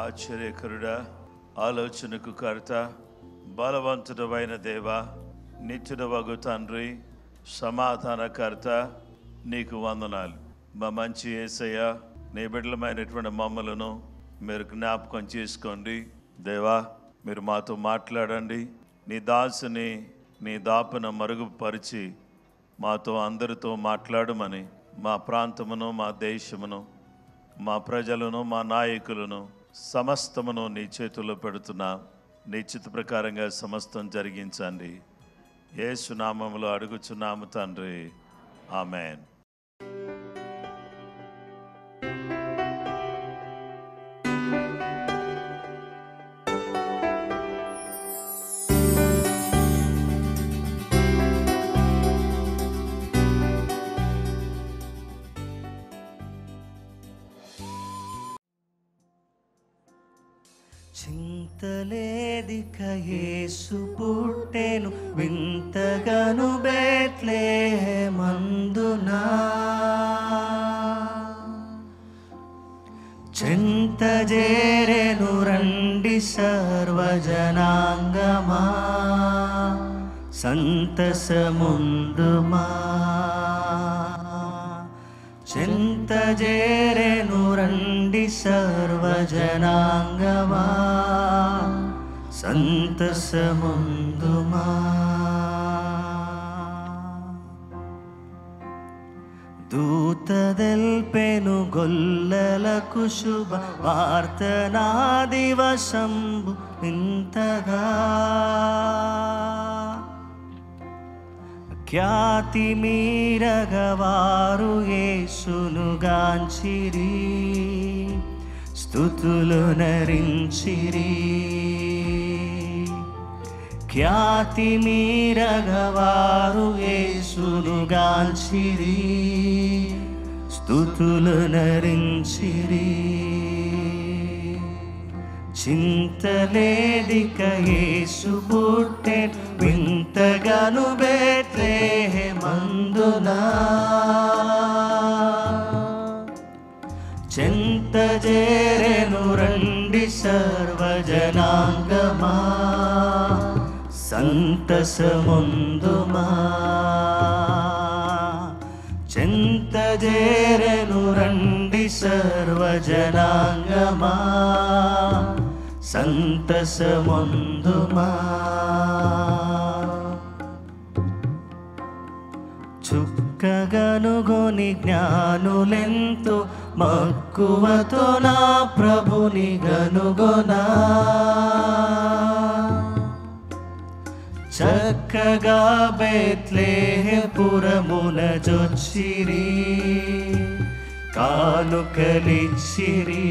ఆశ్చర్యకరుడా, ఆలోచనకు కర్త, బలవంతుడవైన దేవ, నిత్యుడవగు తండ్రి, సమాధానకర్త, నీకు వందనాలు. మా మంచి యేసయ్య, నీ బిడ్డలమైనటువంటి మమ్మలను మీరు జ్ఞాపకం చేసుకోండి దేవా. మీరు మాతో మాట్లాడండి. నీ దాసుని నీ దాపున మరుగుపరిచి మాతో అందరితో మాట్లాడమని మా ప్రాంతమును, మా దేశమును, మా ప్రజలను, మా నాయకులను సమస్తమును నీ చేతుల్లో పెడుతున్నా. నీ చిత్త ప్రకారంగా సమస్తం జరిగించండి. యేసు నామములో అడుగుచున్నాము తండ్రి, ఆమెన్. చింతలేదిక యేసు పుట్టెను వింతగాను బేత్లెహేమందునా. చింతజేరెను రండి సర్వజనాంగమా, సంతసముందుమా. చింతజేరెను రండి సర్వజనాంగమా, సంతసముందుమా. దూతదెల్పెను గొల్లలకు శుభ వార్తనా దివసంబు ఇంతగా. ఖ్యాతి మీరగవారు యేసును గాంచిరి, స్తుతులు నరించిరి. ఖ్యాతి మీరగవారు యేసును గాంచిరి, స్తుతులు నరించిరి. చింతలేదిక యేసు పుట్టెను వింతగాను బేత్లెహేమందునా. చింతజేరెను రండి సర్వజనాంగమా, సంతసముందుమా. చింతజేరెను రండి సర్వజనాంగమా, సంతసముందుమా. చుక్కగనుగొని జ్ఞానులెంతో మక్కువతో నా ప్రభుని గనుగొనా. చక్కగా బేత్లెహేపురమున జొచ్చిరి, కానుకలిచ్చిరి.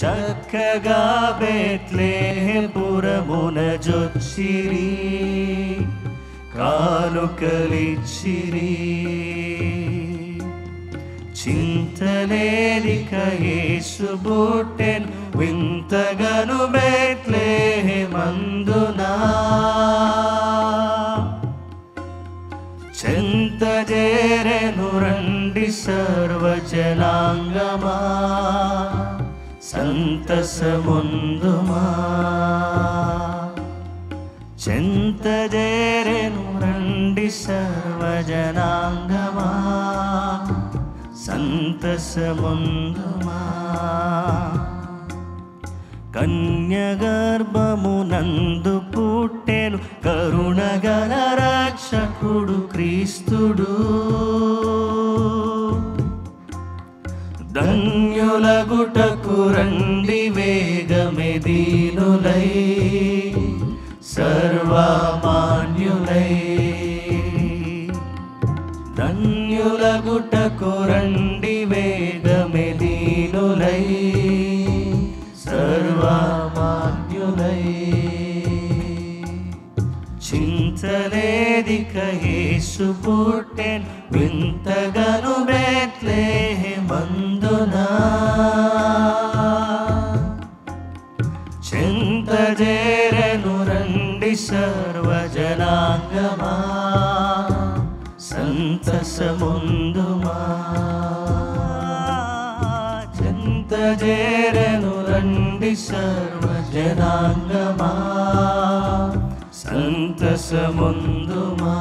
చక్కగా బేత్లెహేపురమున జొచ్చిరి, కానుకలిచ్చిరి. చింతలేదిక యేసు పుట్టెను వింతగాను బేత్లెహేమందునా. చింతజేరెను రండి సర్వజనాంగమా, సంతసముందుమా. చింతజేరెను రండి సర్వజనాంగమా, సంతసముందుమా. కన్యగర్భమునందు పుట్టెను కరుణగల రక్షకుడు క్రీస్తుడు. ధన్యులగుటకు రండి వేగమే దీనులై, సర్వమాన్యులై. ధన్యులగుటకు రండి వేగమే దీనులై, సర్వమాన్యులై. చింతలేదిక యేసు పుట్టెను వింతగాను బేత్లెహేమందునా. చింతజేరెను రండి సర్వజనాంగమా, సంతసముందుమా. చింత చేరెను రండి సర్వజనాంగమా, సంతసముందుమా.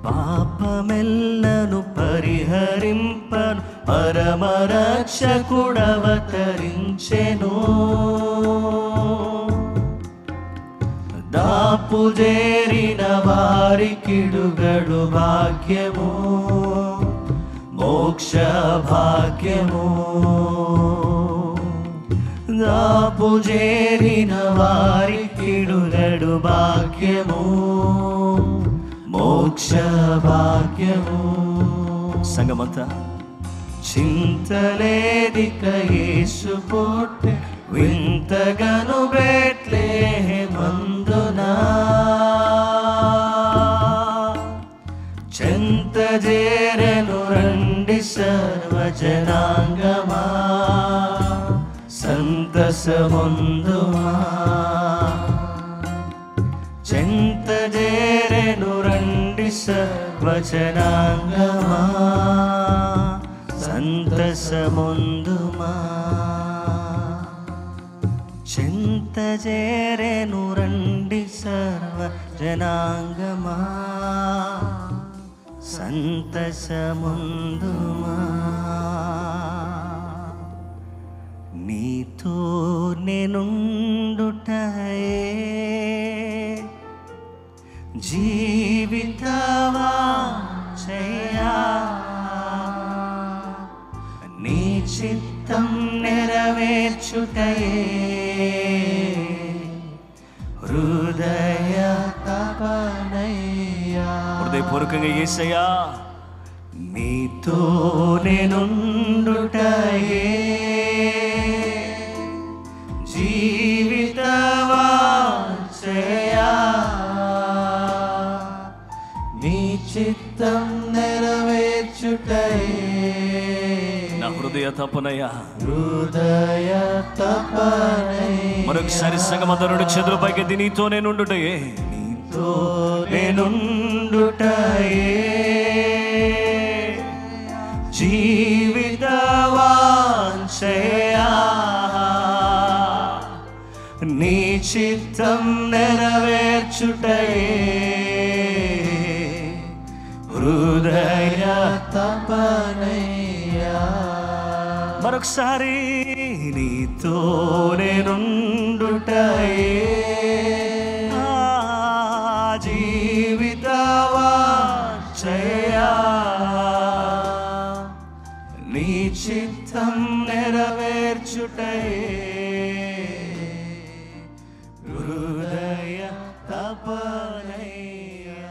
పాపమెల్లను పరిహరింపను పరమరక్షకుడవతరించెను. దాపు చేరిన వారికిడుగడు భాగ్యము, మోక్ష భాగ్యము. దాపు చేరిన వారికిడుగడు భాగ్యము, మోక్ష భాగ్యము. సంగమంతా చింతలేదిక యేసు పుట్టె వింతగను బెత్లెహేమందునా. చెంత చేరెను రండి సర్వజనాంగమా, సంతసముందుమా. చెంత చేరెను రండి సర్వజనాంగమా, సంతసముందుమా. చెంత చేరెను రండి సర్వజనాంగమా, సంతసముందుమా. నీతో నేనుండుటయే జీవితవాంఛయా, నీ చిత్తం నెరవేర్చుటయే హృదయ తపనయ్యా. హృదయపూర్వకంగా యేసయ్యా, నీతో నేనుండుటయే జీవితవాంఛయా, నీ చిత్తం నెరవేర్చుటయే నా హృదయ తపనయ్యా, హృదయ తపనయ్యా. మరొకసారి సంగమందరుడు చేతుల పైకి నీతో నేనుండుటయే, నీతో నేనుండుటయే జీవితవాంఛయా, నీ చిత్తం నెరవేర్చుటయే హృదయ తపనయ్యా. మరొకసారి నీతో నేనుండుటయే జీవితవాంఛయా, నీ చిత్తం నెరవేర్చుటయే హృదయ తపనయ్యా.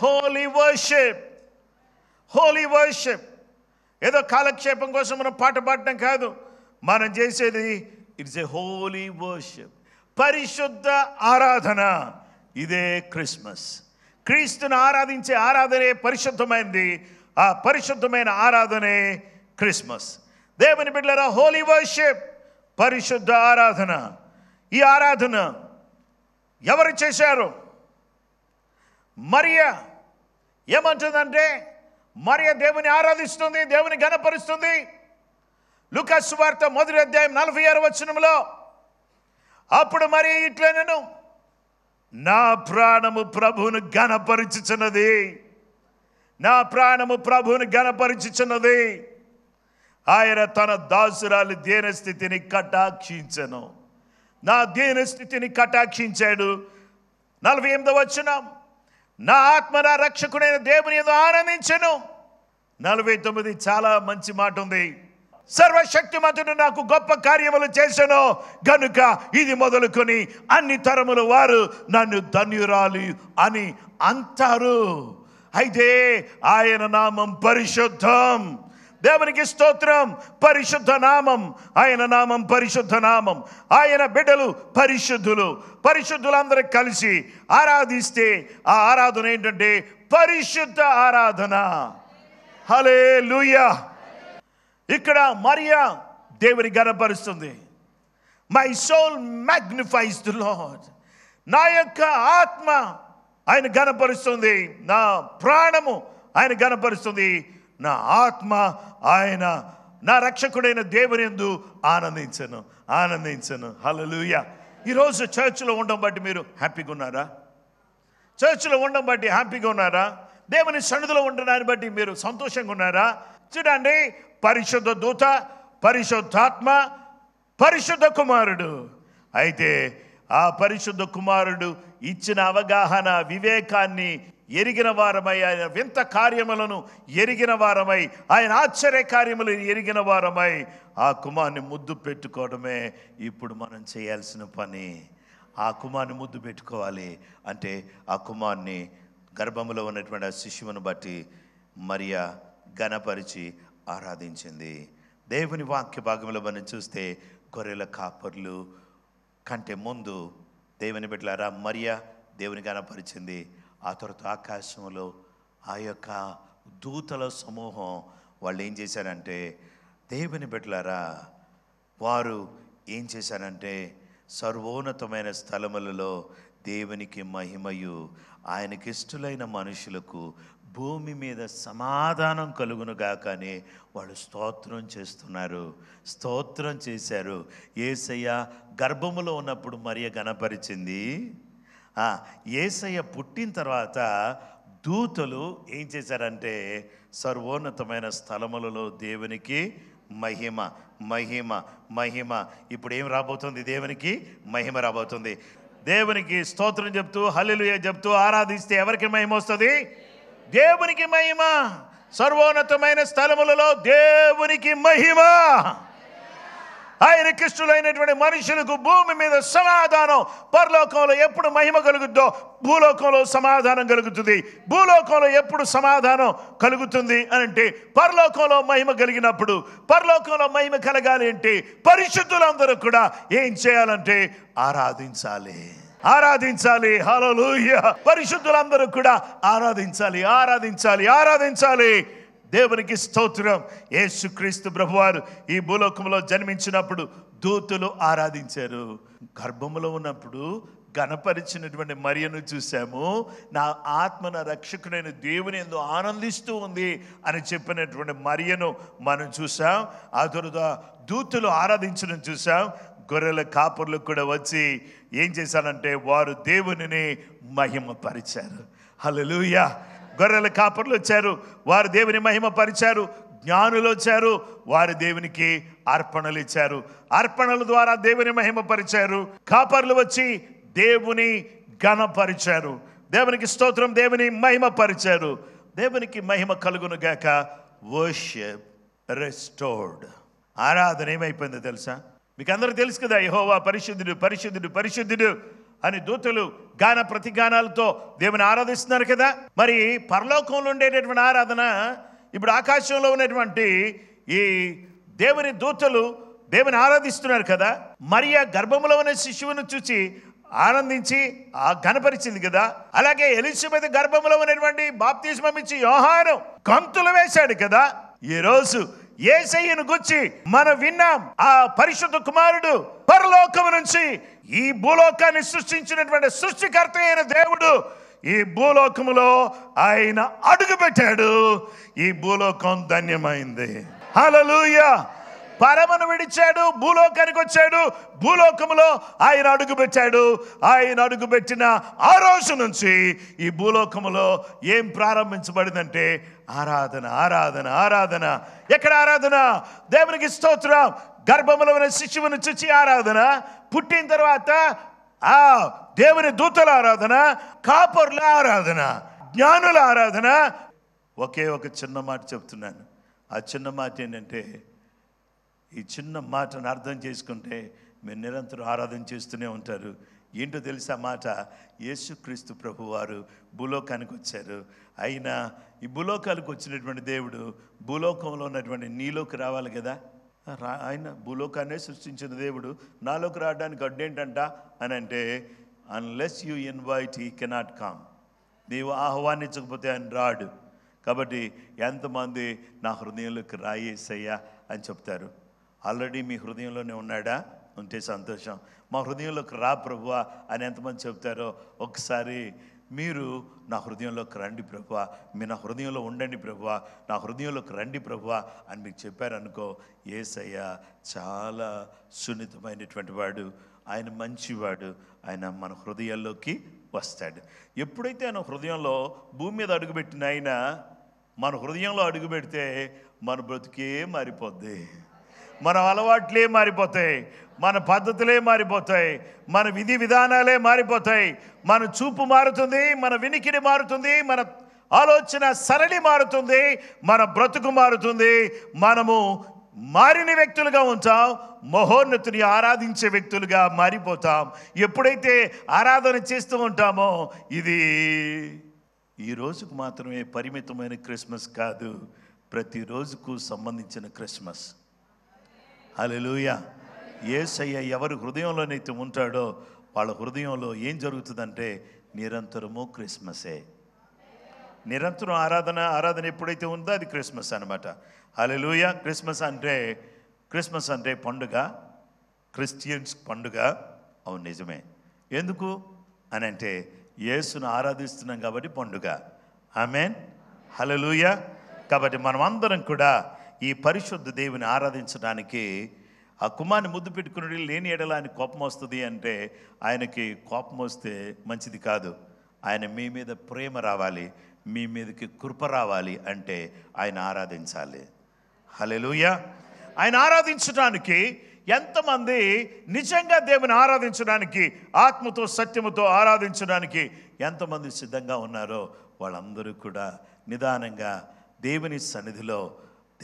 Holy worship, holy worship. ఏదో కాలక్షేపం కోసం మనం పాట పాడటం కాదు, మనం చేసేది ఇట్స్ ఏ హోలీ వర్షిప్, పరిశుద్ధ ఆరాధన. ఇదే క్రిస్మస్. క్రీస్తుని ఆరాధించే ఆరాధనే పరిశుద్ధమైనది, ఆ పరిశుద్ధమైన ఆరాధనే క్రిస్మస్. దేవుని బిడ్డలారా, హోలీ వర్షిప్, పరిశుద్ధ ఆరాధన. ఈ ఆరాధన ఎవరు చేశారు? మరియా. ఏమంటుందంటే, మరియా దేవుని ఆరాధిస్తుంది, దేవుని ఘనపరుస్తుంది. లూకా సువార్త 1వ అధ్యాయం 46వ వచనంలో, అప్పుడు మరియా ఇట్లనెను, నా ప్రాణము ప్రభువును ఘనపరుచుచున్నది, నా ప్రాణము ప్రభువును ఘనపరుచుచున్నది. ఆయన తన దాసురాలి దీనస్థితిని కటాక్షించెను. నా దీనస్థితిని కటాక్షించాడు. 48వ వచనం, నా ఆత్మ నా రక్షకుడైన దేవుని యందు ఆనందించెను. 49 చాలా మంచి మాట ఉంది. సర్వశక్తిమంతుడు నాకు గొప్ప కార్యములు చేసెను గనుక ఇది మొదలుకొని అన్ని తరముల వారు నన్ను ధన్యురాలు అని అంటారు. అయితే ఆయన నామం పరిశుద్ధం. దేవునికి స్తోత్రం. పరిశుద్ధ నామం, ఆయన నామం పరిశుద్ధ నామం. ఆయన బిడ్డలు పరిశుద్ధులు. పరిశుద్ధులందరూ కలిసి ఆరాధిస్తే ఆ ఆరాధన ఏంటంటే పరిశుద్ధ ఆరాధన. హల్లెలూయా. ఇక్కడ మరియా దేవుని ఘనపరుస్తుంది. My soul magnifies the lord. నా యొక్క ఆత్మ ఆయన ఘనపరుస్తుంది, నా ప్రాణము ఆయన ఘనపరుస్తుంది, నా ఆత్మ ఆయన నా రక్షకుడైన దేవుని యందు ఆనందించను. హల్లెలూయా. ఈరోజు చర్చిలో ఉండడం బట్టి మీరు హ్యాపీగా ఉన్నారా? చర్చిలో ఉండడం బట్టి హ్యాపీగా ఉన్నారా? దేవుని సన్నిధిలో ఉండడాన్ని బట్టి మీరు సంతోషంగా ఉన్నారా? చూడండి, పరిశుద్ధ దూత, పరిశుద్ధాత్మ, పరిశుద్ధ కుమారుడు. అయితే ఆ పరిశుద్ధ కుమారుడు ఇచ్చిన అవగాహన, వివేకాన్ని ఎరిగిన వారమై, ఆయన వింత కార్యములను ఎరిగిన వారమై, ఆయన ఆశ్చర్య కార్యములు ఎరిగిన వారమై ఆ కుమారుని ముద్దు పెట్టుకోవడమే ఇప్పుడు మనం చేయాల్సిన పని. ఆ కుమారుని ముద్దు పెట్టుకోవాలి అంటే ఆ కుమారుని గర్భంలో ఉన్నటువంటి ఆ శిశువును బట్టి మరియా ఘనపరిచి ఆరాధించింది. దేవుని వాక్య భాగంలో మనం చూస్తే గొర్రెల కాపర్లు కంటే ముందు దేవుని బిడ్డలారా మరియా దేవుని ఘనపరిచింది. ఆ తర్వాత ఆకాశంలో ఆ యొక్క దూతల సమూహం వాళ్ళు ఏం చేశారంటే, దేవుని బిడ్డలారా వారు ఏం చేశారంటే సర్వోన్నతమైన స్థలములలో దేవునికి మహిమయు ఆయనకిష్టులైన మనుషులకు భూమి మీద సమాధానం కలుగునుగా కానీ వాళ్ళు స్తోత్రం చేశారు. యేసయ్య గర్భములో ఉన్నప్పుడు మరియ ఘనపరిచింది. యేసయ్య పుట్టిన తర్వాత దూతలు ఏం చేశారంటే సర్వోన్నతమైన స్థలములలో దేవునికి మహిమ మహిమ మహిమ. ఇప్పుడు ఏం రాబోతుంది? దేవునికి మహిమ రాబోతుంది. దేవునికి స్తోత్రం చెప్తూ హల్లెలూయా చెప్తూ ఆరాధిస్తే ఎవరికి మహిమ వస్తుంది? దేవునికి మహిమ. సర్వోన్నతమైన స్థలములలో దేవునికి మహిమ. ఆయనకిష్టులైనటువంటి మనుషులకు భూమి మీద సమాధానం. పరలోకంలో ఎప్పుడు మహిమ కలుగుద్దో భూలోకంలో సమాధానం కలుగుతుంది. భూలోకంలో ఎప్పుడు సమాధానం కలుగుతుంది అనంటే పరలోకంలో మహిమ కలిగినప్పుడు. పరలోకంలో మహిమ కలగాలి అంటే పరిశుద్ధులందరూ కూడా ఏం చేయాలంటే ఆరాధించాలి. హల్లెలూయా. పరిశుద్ధులందరూ కూడా ఆరాధించాలి. దేవునికి స్తోత్రం. యేసుక్రీస్తు ప్రభువారు ఈ భూలోకంలో జన్మించినప్పుడు దూతలు ఆరాధించారు. గర్భములో ఉన్నప్పుడు ఘనపరిచినటువంటి మరియను చూసాము. నా ఆత్మ నా రక్షకుడైన దేవుని యందు ఆనందిస్తూ ఉంది అని చెప్పినటువంటి మరియను మనం చూసాం. ఆ తరువాత దూతలు ఆరాధించడం చూసాం. గొర్రెల కాపర్లు కూడా వచ్చి ఏం చేశారంటే వారు దేవునిని మహిమపరిచారు. హల్లెలూయా. గొర్రెల కాపర్లు వచ్చారు, వారు దేవుని మహిమపరిచారు. జ్ఞానులు వచ్చారు, వారు దేవునికి అర్పణలు ఇచ్చారు. అర్పణల ద్వారా దేవుని మహిమపరిచారు. కాపర్లు వచ్చి దేవుని ఘనపరిచారు. దేవునికి స్తోత్రం. దేవుని మహిమపరిచారు. దేవునికి మహిమ కలుగును గాక. Worship restored. ఆరాధన ఏమైపోయిందో తెలుసా? మీకు అందరికీ తెలుసు కదా, యెహోవా పరిశుద్ధుడు పరిశుద్ధుడు పరిశుద్ధుడు అని దూతలు గాన ప్రతిగానాలతో దేవుని ఆరాధిస్తున్నారు కదా. మరి పరలోకంలో ఉండేటటువంటి ఆరాధన ఇప్పుడు ఆకాశంలో ఉన్నటువంటి ఈ దేవుని దూతలు దేవుని ఆరాధిస్తున్నారు కదా. మరియా గర్భంలో ఉన్న శిశువును చూసి ఆనందించి ఘనపరిచింది కదా. అలాగే ఎలిజబెత్ గర్భంలో ఉన్నటువంటి బాప్తిస్మం ఇచ్చి యోహాను గంతులు వేశాడు కదా. ఈ రోజు యేసయ్యను గురించి మనం విన్నాం. ఆ పరిశుద్ధ కుమారుడు పరలోకము నుంచి ఈ భూలోకాన్ని సృష్టించినటువంటి సృష్టికర్త అయిన దేవుడు ఈ భూలోకములో ఆయన అడుగు పెట్టాడు. ఈ భూలోకం ధన్యమైంది. హల్లెలూయా. పరమను విడిచాడు, భూలోకానికి వచ్చాడు. భూలోకములో ఆయన అడుగు పెట్టాడు. ఆయన అడుగు పెట్టిన ఆ రోజు నుంచి ఈ భూలోకములో ఏం ప్రారంభించబడిందంటే ఆరాధన. ఎక్కడ ఆరాధన? దేవునికి స్తోత్రం. గర్భములో ఉన్న శిశువును చూచి ఆరాధన. పుట్టిన తర్వాత దేవుని దూతల ఆరాధన, కాపర్ల ఆరాధన, జ్ఞానుల ఆరాధన. ఒకే ఒక చిన్న మాట చెప్తున్నాను. ఆ చిన్న మాట ఏంటంటే, ఈ చిన్న మాటను అర్థం చేసుకుంటే మీరు నిరంతరం ఆరాధన చేస్తూనే ఉంటారు. ఏంటో తెలుసా మాట? యేసుక్రీస్తు ప్రభువారు భూలోకానికి వచ్చారు. అయినా ఈ భూలోకానికి వచ్చినటువంటి దేవుడు భూలోకంలో ఉన్నటువంటి నీలోకి రావాలి కదా. ఆయన భూలోకాన్నే సృష్టించిన దేవుడు నాలోకి రావడానికి అడ్డేంటంట అని అంటే, unless you invite he cannot come. నీవు ఆహ్వానించకపోతే ఆయన రాడు. కాబట్టి ఎంతమంది నా హృదయంలోకి రాయేసయ్యా అని చెప్తారు? ఆల్రెడీ మీ హృదయంలోనే ఉన్నాడా? ఉంటే సంతోషం. మా హృదయంలోకి రా ప్రభువా అని ఎంతమంది చెప్తారో ఒకసారి మీరు నా హృదయంలోకి రండి ప్రభువా, మీరు నా హృదయంలో ఉండండి ప్రభువా, నా హృదయంలోకి రండి ప్రభువా అని మీకు చెప్పారనుకో, యేసయ్య చాలా సున్నితమైనటువంటి వాడు, ఆయన మంచివాడు, ఆయన మన హృదయాల్లోకి వస్తాడు. ఎప్పుడైతే ఆయన హృదయంలో భూమి మీద అడుగుపెట్టిన ఆయన మన హృదయంలో అడుగుపెడితే మన బ్రతుకే మారిపోద్ది, మన అలవాట్లే మారిపోతాయి, మన పద్ధతులే మారిపోతాయి, మన విధి విధానాలే మారిపోతాయి, మన చూపు మారుతుంది, మన వినికిడి మారుతుంది, మన ఆలోచన సరళి మారుతుంది, మన బ్రతుకు మారుతుంది. మనము మారిన వ్యక్తులుగా ఉంటాం, మహోన్నతుని ఆరాధించే వ్యక్తులుగా మారిపోతాం. ఎప్పుడైతే ఆరాధన చేస్తూ ఉంటామో, ఇది ఈ రోజుకు మాత్రమే పరిమితమైన క్రిస్మస్ కాదు, ప్రతిరోజుకు సంబంధించిన క్రిస్మస్. హల్లెలూయా. యేసయ్య ఎవరి హృదయంలోనైతే ఉంటాడో వాళ్ళ హృదయంలో ఏం జరుగుతుందంటే నిరంతరము క్రిస్మసే. నిరంతరం ఆరాధన ఎప్పుడైతే ఉందో అది క్రిస్మస్ అనమాట. హల్లెలూయా. క్రిస్మస్ అంటే పండుగ, క్రిస్టియన్స్ పండుగ. అవును, నిజమే. ఎందుకు అని అంటే యేసును ఆరాధిస్తున్నాం కాబట్టి పండుగ. ఆమేన్. హల్లెలూయా. కాబట్టి మనం అందరం కూడా ఈ పరిశుద్ధ దేవుని ఆరాధించడానికి, ఆ కుమారుని ముద్దు పెట్టుకుని లేని ఎడల ఆయన కోపం వస్తుంది అంటే, ఆయనకి కోపం వస్తే మంచిది కాదు. ఆయన మీ మీద ప్రేమ రావాలి, మీ మీదకి కృప రావాలి అంటే ఆయన ఆరాధించాలి. హల్లెలూయా. ఆయన ఆరాధించడానికి ఎంతమంది నిజంగా దేవుని ఆరాధించడానికి, ఆత్మతో సత్యముతో ఆరాధించడానికి ఎంతమంది సిద్ధంగా ఉన్నారో వాళ్ళందరూ కూడా నిదానంగా దేవుని సన్నిధిలో,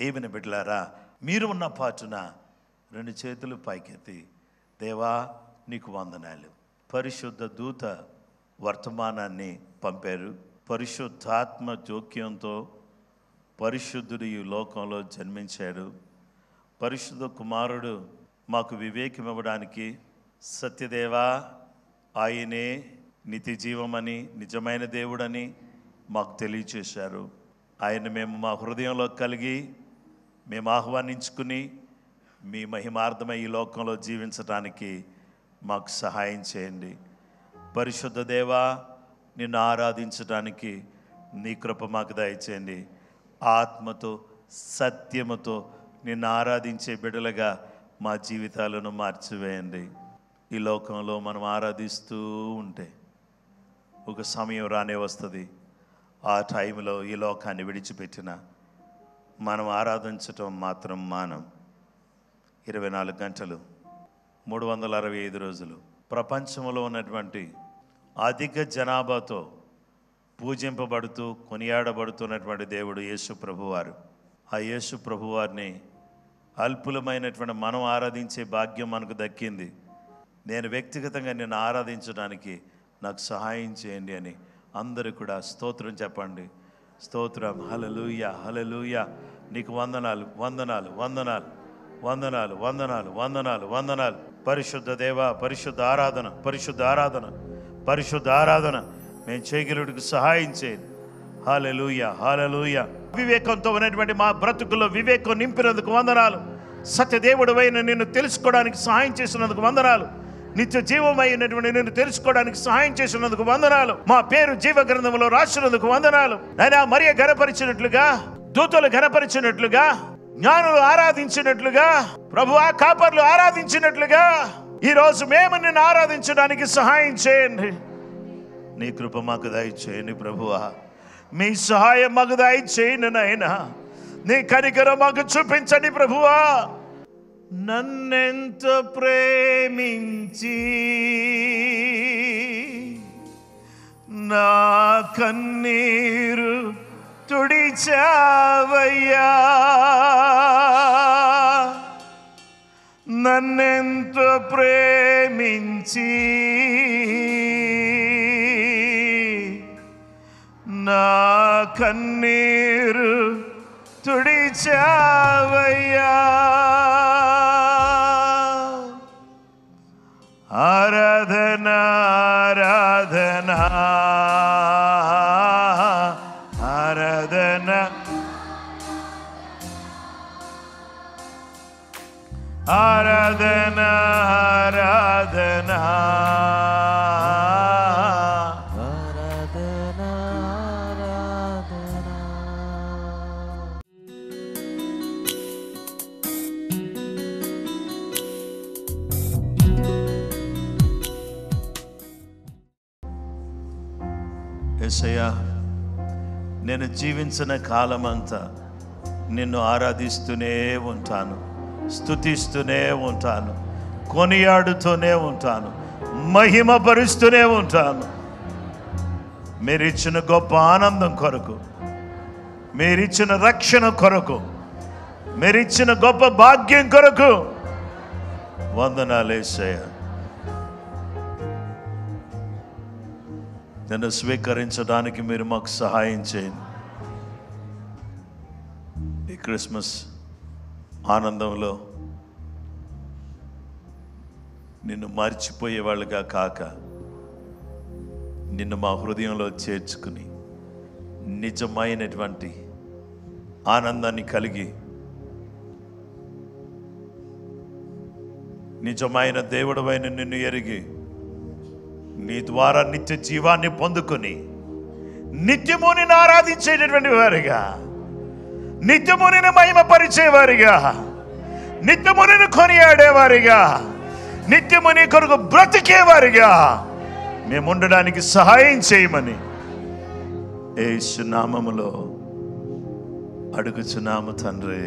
దేవుని బిడ్డలారా మీరు ఉన్న పాటున 2 చేతులు పైకెత్తి, దేవా నీకు వందనాలు. పరిశుద్ధ దూత వర్తమానాన్ని పంపారు. పరిశుద్ధాత్మ జోక్యంతో పరిశుద్ధుడు ఈ లోకంలో జన్మించాడు. పరిశుద్ధ కుమారుడు మాకు వివేకం ఇవ్వడానికి, సత్యదేవా ఆయనే నిత్య జీవమని, నిజమైన దేవుడని మాకు తెలియచేశారు. ఆయన మేము మా హృదయంలో కలిగి మేము ఆహ్వానించుకుని మీ మహిమార్థమై ఈ లోకంలో జీవించడానికి మాకు సహాయం చేయండి. పరిశుద్ధ దేవా నిన్ను ఆరాధించడానికి నీ కృప మాకు దయచేయండి. ఆత్మతో సత్యముతో నిన్ను ఆరాధించే బిడ్డలుగా మా జీవితాలను మార్చివేయండి. ఈ లోకంలో మనం ఆరాధిస్తూ ఉంటే ఒక సమయం రానే వస్తుంది, ఆ టైంలో ఈ లోకాన్ని విడిచిపెట్టిన మనం ఆరాధించటం మాత్రం మానం. 24 గంటలు 365 రోజులు ప్రపంచంలో ఉన్నటువంటి అధిక జనాభాతో పూజింపబడుతూ కొనియాడబడుతున్నటువంటి దేవుడు యేసు ప్రభువారు. ఆ యేసు ప్రభువారిని అల్పులమైనటువంటి మనం ఆరాధించే భాగ్యం మనకు దక్కింది. నేను వ్యక్తిగతంగా నిన్ను ఆరాధించడానికి నాకు సహాయం చేయండి అని అందరూ కూడా స్తోత్రం చెప్పండి. స్తోత్రం. హల్లెలూయా, హల్లెలూయా. నీకు వందనాలు, వందనాలు, వందనాలు, వందనాలు, వందనాలు, వందనాలు, వందనాలు. పరిశుద్ధ దేవ, పరిశుద్ధ ఆరాధన, పరిశుద్ధ ఆరాధన, పరిశుద్ధ ఆరాధన మేము చేయగలుగుటకు సహాయం చేయండి. హల్లెలూయా, హల్లెలూయా. వివేకంతో ఉన్నటువంటి మా బ్రతుకుల్లో వివేకం నింపినందుకు వందనాలు. సత్యదేవుడు అయిన నిన్ను తెలుసుకోవడానికి సహాయం చేసినందుకు వందనాలు. నిత్య జీవమైనటువంటి నిన్ను తెలుసుకోవడానికి సహాయం చేసినందుకు వందనాలు. మా పేరు జీవ గ్రంథంలో రాసినందుకు వందనాలు. నైనా మరియ ఘనపరిచినట్లుగా, దూతలు ఘనపరిచినట్లుగా, జ్ఞానులు ఆరాధించినట్లుగా, ప్రభువా కాపర్లు ఆరాధించినట్లుగా ఈరోజు మేము నిన్ను ఆరాధించడానికి సహాయం చేయండి. నీ కృప మాకు దయచేయండి ప్రభువా. మీ సహాయం మాకు దయచేయండి నాయనా. నీ కనికరం మాకు చూపించండి ప్రభువా. నన్నెంత ప్రేమించి నా కన్నీరు తుడిచావయ్యా, నన్నెంత ప్రేమించి నా కన్నీరు తుడిచావయ్యా. ఆరాధన, ఆరాధన, ఆరాధన, ఆరాధన, యేసయ్యా, నేను జీవించిన కాలమంతా నిన్ను ఆరాధిస్తూనే ఉంటాను, స్తుతిస్తూనే ఉంటాను, కొనియాడుతూనే ఉంటాను, మహిమపరుస్తూనే ఉంటాను. మీరిచ్చిన గొప్ప ఆనందం కొరకు, మీరిచ్చిన రక్షణ కొరకు, మీరిచ్చిన గొప్ప భాగ్యం కొరకు వందనాలు యేసయ్యా. నన్ను స్వీకరించడానికి మీరు మాకు సహాయం చేయండి. ఈ క్రిస్మస్ ఆనందంలో నిన్ను మర్చిపోయే వాళ్ళుగా కాక, నిన్ను మా హృదయంలో చేర్చుకుని నిజమైనటువంటి ఆనందాన్ని కలిగి, నిజమైన దేవుడవైన నిన్ను ఎరిగి, నీ ద్వారా నిత్య జీవాన్ని పొందుకొని నిత్యము నిన్ను ఆరాధించేటటువంటి వారిగా, నిత్యము నిన్ను మహిమపరిచేవారిగా, నిత్యము నిన్ను కొనియాడేవారిగా, నిత్యము నీ కొరకు బ్రతికేవారిగా మేము ఉండడానికి సహాయం చేయమని యేసు నామములో అడుగుచున్నాము తండ్రి.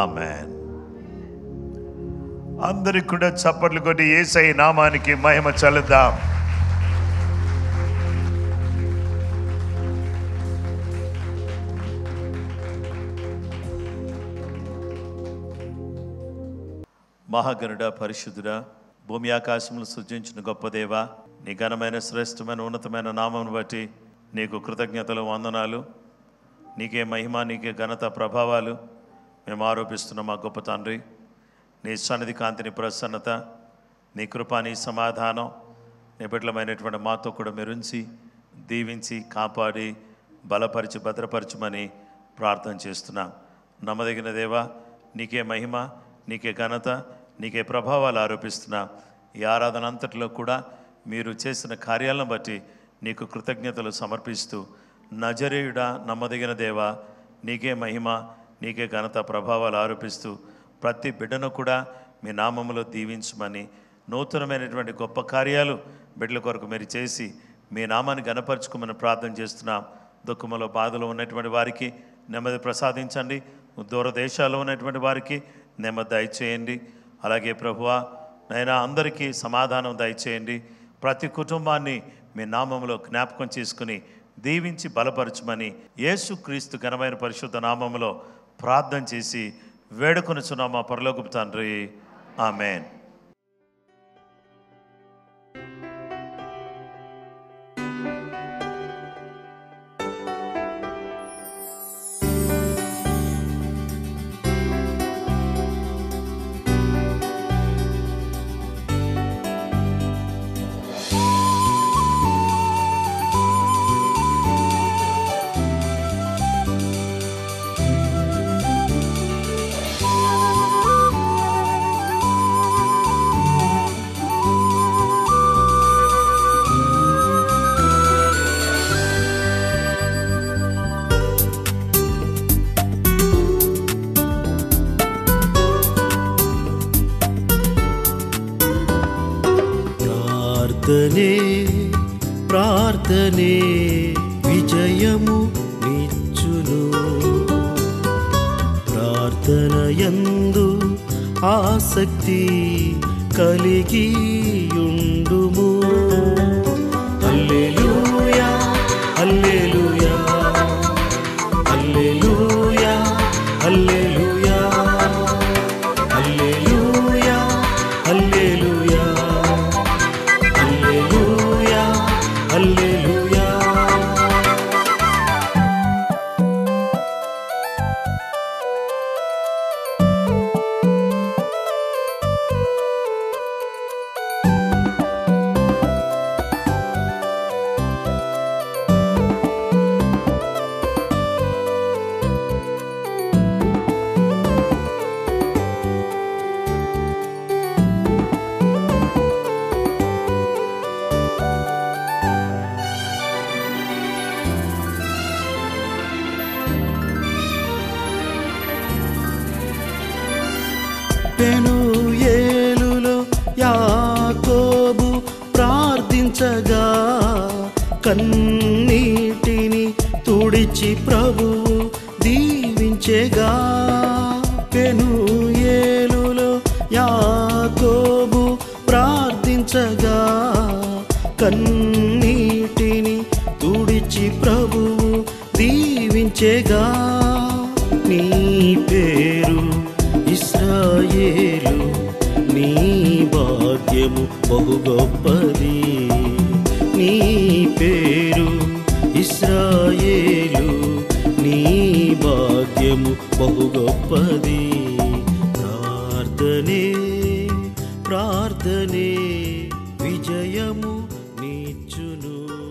ఆమేన్. అందరికి కూడా చప్పట్లు కొట్టి యేసయ్య నామానికి మహిమ చెల్లిద్దాం. మహాగణుడా, పరిశుద్ధుడా, భూమి ఆకాశములు సృజించిన గొప్ప దేవా, నీ ఘనమైన శ్రేష్టమైన ఉన్నతమైన నామమును బట్టి నీకు కృతజ్ఞతలు, వందనాలు. నీకే మహిమ, నీకే ఘనత, ప్రభావాలు మేము ఆరోపిస్తున్నాం మా గొప్ప తండ్రి. నీ సన్నిధి కాంతిని, ప్రసన్నత, నీ కృప, నీ సమాధానం నీ బిడ్డలమైనటువంటి మాతో కూడా మెరుంచి దీవించి కాపాడి బలపరిచి భద్రపరచమని ప్రార్థన చేస్తున్నాం. నమ్మదగిన దేవా, నీకే మహిమ, నీకే ఘనత, నీకే ప్రభావాలు ఆరోపిస్తున్నాం. ఈ ఆరాధన అంతటిలో కూడా మీరు చేసిన కార్యాలను బట్టి నీకు కృతజ్ఞతలు సమర్పిస్తూ, నజరేయుడా, నమ్మదగిన దేవా, నీకే మహిమ, నీకే ఘనత, ప్రభావాలు ఆరోపిస్తూ ప్రతి బిడ్డను కూడా మీ నామములో దీవించమని, నూతనమైనటువంటి గొప్ప కార్యాలు బిడ్డల కొరకు మీరు చేసి మీ నామాన్ని గణపరచుకోమని ప్రార్థన చేస్తున్నాం. దుఃఖములో, బాధలో ఉన్నటువంటి వారికి నెమ్మది ప్రసాదించండి. దూర దేశాల్లో ఉన్నటువంటి వారికి నెమ్మది దయచేయండి. అలాగే ప్రభువా నైనా అందరికీ సమాధానం దయచేయండి. ప్రతి కుటుంబాన్ని మీ నామములో జ్ఞాపకం చేసుకుని దీవించి బలపరచమని యేసుక్రీస్తు ఘనమైన పరిశుద్ధ నామములో ప్రార్థన చేసి వేడుకొనుచున్నాం మా పరలోకపు తండ్రి. ఆమేన్. ప్రార్థనే విజయము నిచ్చును. ప్రార్థనయందు ఆసక్తి కలిగి ఉండుము. హల్లెలూయా, హల్లెలూయా, హల్లెలూయా, హల్లెలూయా, హల్లెలూయా, హల్లెలూయా, హల్లెలూయా, హల్లెలూయా. పెనూయేలులో యాకోబు ప్రార్థించగా కన్నీటిని తుడిచి ప్రభువు దీవించెగా. పెనూయేలులో యాకోబు ప్రార్థించగా, కన్నీటిని తుడిచి ప్రభువు దీవించెగా. నీ పేరు ఇశ్రాయేలు, నీ భాగ్యము బహు గొప్పది. నీ పేరు ఇశ్రాయేలు, నీ భాగ్యము బహు గొప్పది. ప్రార్థనే ప్రార్థనే విజయము నీచును.